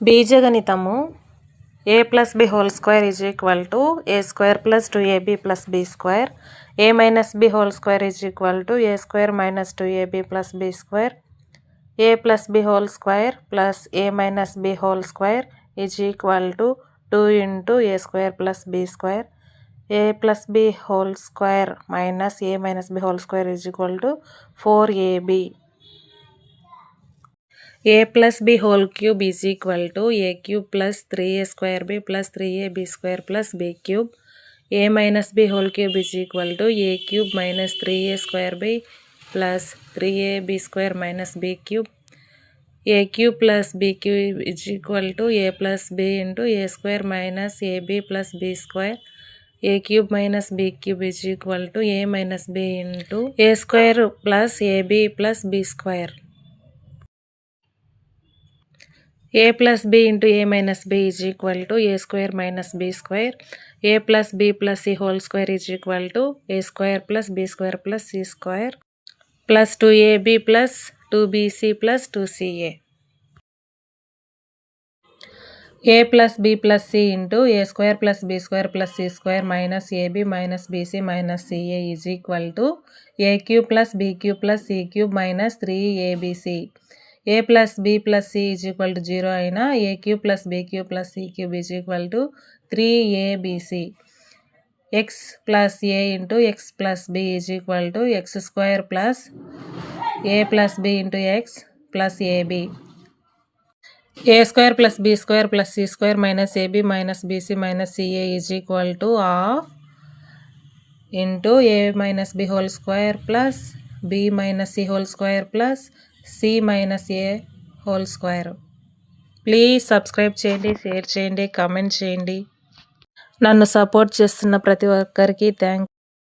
బీజగణితము a plus b whole square is equal to a square plus 2ab plus b square. A minus b whole square is equal to a square minus 2ab plus b square. A plus b whole square plus a minus b whole square is equal to 2 into a square plus b square. A plus b whole square minus a minus b whole square is equal to 4ab. A plus b whole cube is equal to a cube plus 3a square b plus 3ab square plus b cube. A minus b whole cube is equal to a cube minus 3a square b plus 3ab square minus b cube. A cube plus b cube is equal to a plus b into a square minus ab plus b square. A cube minus b cube is equal to a minus b into a square plus ab plus b square. A plus b into a minus b is equal to a square minus b square. A plus b plus c whole square is equal to a square plus b square plus c square plus 2ab plus 2bc plus 2ca. A plus b plus c into a square plus b square plus c square minus ab minus bc minus ca is equal to a cube plus b cube plus c cube minus 3abc. A plus b plus c is equal to 0 అయినా a cube plus b cube plus c cube is equal to 3abc. X plus a into x plus b is equal to x square plus a plus b into x plus ab. A square plus b square plus c square minus ab minus bc minus ca is equal to half into a minus b whole square plus b minus c whole square plus c minus a whole square. Please subscribe చేయండి, share చేయండి, comment చేయండి. నన్ను support చేస్తున్న ప్రతి ఒక్కరికి thanks.